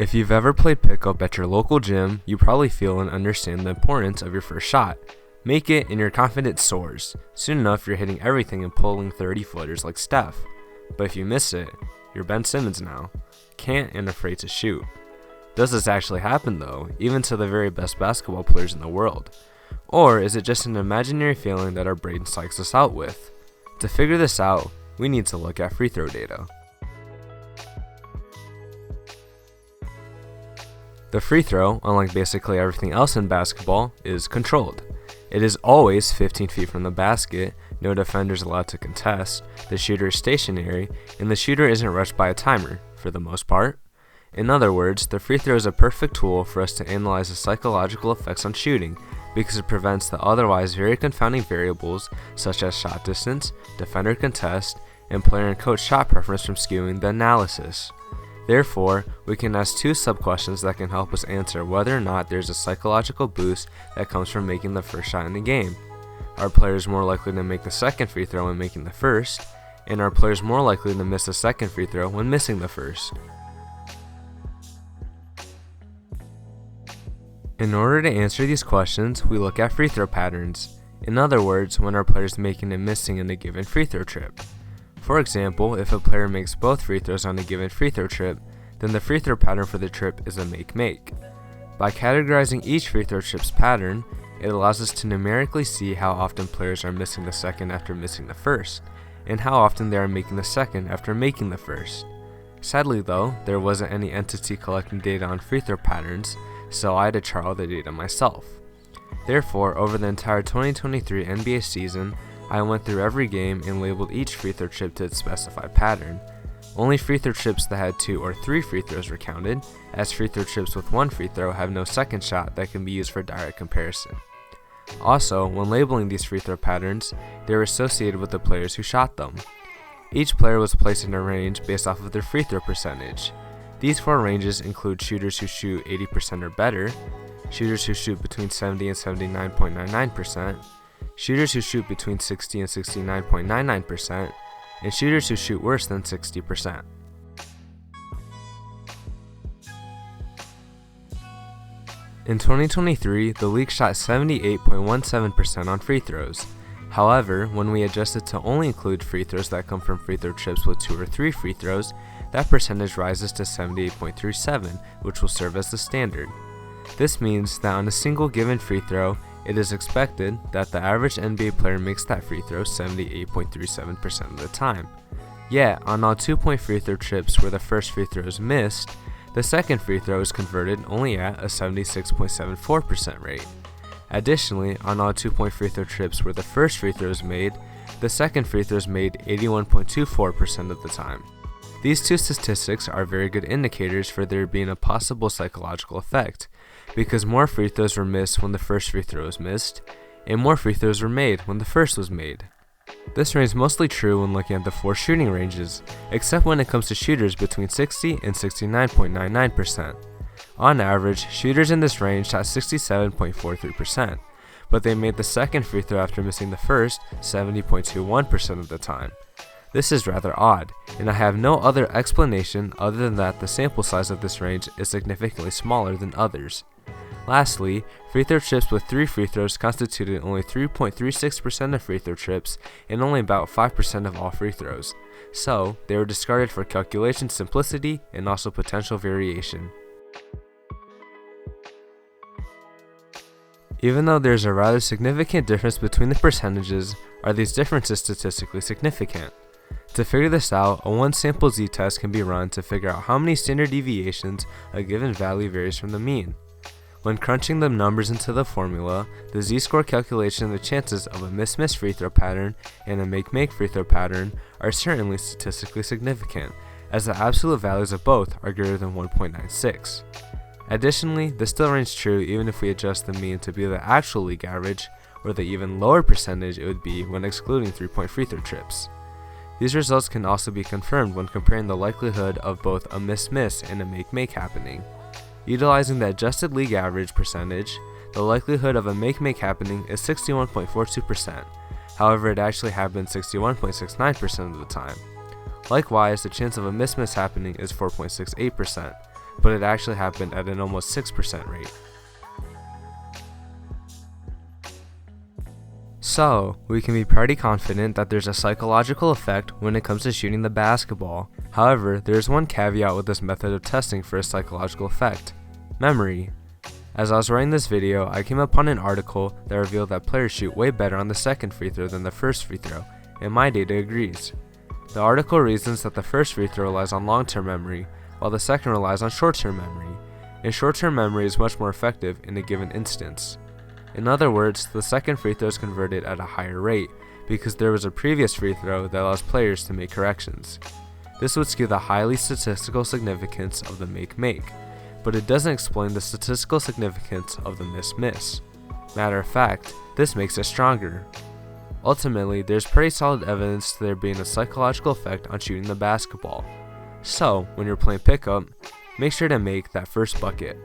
If you've ever played pickup at your local gym, you probably feel and understand the importance of your first shot. Make it and your confidence soars. Soon enough, you're hitting everything and pulling 30-footers like Steph. But if you miss it, you're Ben Simmons now. Can't and afraid to shoot. Does this actually happen though, even to the very best basketball players in the world? Or is it just an imaginary feeling that our brain psychs us out with? To figure this out, we need to look at free throw data. The free throw, unlike basically everything else in basketball, is controlled. It is always 15 feet from the basket, no defender is allowed to contest, the shooter is stationary, and the shooter isn't rushed by a timer, for the most part. In other words, the free throw is a perfect tool for us to analyze the psychological effects on shooting, because it prevents the otherwise very confounding variables such as shot distance, defender contest, and player and coach shot preference from skewing the analysis. Therefore, we can ask two sub-questions that can help us answer whether or not there's a psychological boost that comes from making the first shot in the game. Are players more likely to make the second free throw when making the first? And are players more likely to miss the second free throw when missing the first? In order to answer these questions, we look at free throw patterns. In other words, when are players making and missing in a given free throw trip? For example, if a player makes both free throws on a given free throw trip, then the free throw pattern for the trip is a make-make. By categorizing each free throw trip's pattern, it allows us to numerically see how often players are missing the second after missing the first, and how often they are making the second after making the first. Sadly though, there wasn't any entity collecting data on free throw patterns, so I had to trial the data myself. Therefore, over the entire 2023 NBA season, I went through every game and labeled each free throw trip to its specified pattern. Only free throw trips that had 2 or 3 free throws were counted, as free throw trips with 1 free throw have no second shot that can be used for direct comparison. Also, when labeling these free throw patterns, they were associated with the players who shot them. Each player was placed in a range based off of their free throw percentage. These 4 ranges include shooters who shoot 80% or better, shooters who shoot between 70 and 79.99%, shooters who shoot between 60 and 69.99%, and shooters who shoot worse than 60%. In 2023, the league shot 78.17% on free throws. However, when we adjust it to only include free throws that come from free throw trips with 2 or 3 free throws, that percentage rises to 78.37, which will serve as the standard. This means that on a single given free throw, it is expected that the average NBA player makes that free throw 78.37% of the time. Yet, on all 2-point free throw trips where the first free throw is missed, the second free throw is converted only at a 76.74% rate. Additionally, on all 2-point free throw trips where the first free throw is made, the second free throw is made 81.24% of the time. These two statistics are very good indicators for there being a possible psychological effect, because more free throws were missed when the first free throw was missed, and more free throws were made when the first was made. This remains mostly true when looking at the 4 shooting ranges, except when it comes to shooters between 60 and 69.99%. On average, shooters in this range shot 67.43%, but they made the second free throw after missing the first 70.21% of the time. This is rather odd, and I have no other explanation other than that the sample size of this range is significantly smaller than others. Lastly, free throw trips with 3 free throws constituted only 3.36% of free throw trips and only about 5% of all free throws, so they were discarded for calculation simplicity and also potential variation. Even though there is a rather significant difference between the percentages, are these differences statistically significant? To figure this out, a one-sample z-test can be run to figure out how many standard deviations a given value varies from the mean. When crunching the numbers into the formula, the z-score calculation and the chances of a miss-miss free throw pattern and a make-make free throw pattern are certainly statistically significant, as the absolute values of both are greater than 1.96. Additionally, this still remains true even if we adjust the mean to be the actual league average, or the even lower percentage it would be when excluding 3-point free throw trips. These results can also be confirmed when comparing the likelihood of both a miss-miss and a make-make happening. Utilizing the adjusted league average percentage, the likelihood of a make-make happening is 61.42%, however it actually happened 61.69% of the time. Likewise, the chance of a miss-miss happening is 4.68%, but it actually happened at an almost 6% rate. So, we can be pretty confident that there's a psychological effect when it comes to shooting the basketball. However, there is one caveat with this method of testing for a psychological effect: memory. As I was writing this video, I came upon an article that revealed that players shoot way better on the second free throw than the first free throw, and my data agrees. The article reasons that the first free throw relies on long-term memory, while the second relies on short-term memory, and short-term memory is much more effective in a given instance. In other words, the second free throw is converted at a higher rate because there was a previous free throw that allows players to make corrections. This would skew the highly statistical significance of the make-make, but it doesn't explain the statistical significance of the miss-miss. Matter of fact, this makes it stronger. Ultimately, there's pretty solid evidence to there being a psychological effect on shooting the basketball. So, when you're playing pickup, make sure to make that first bucket.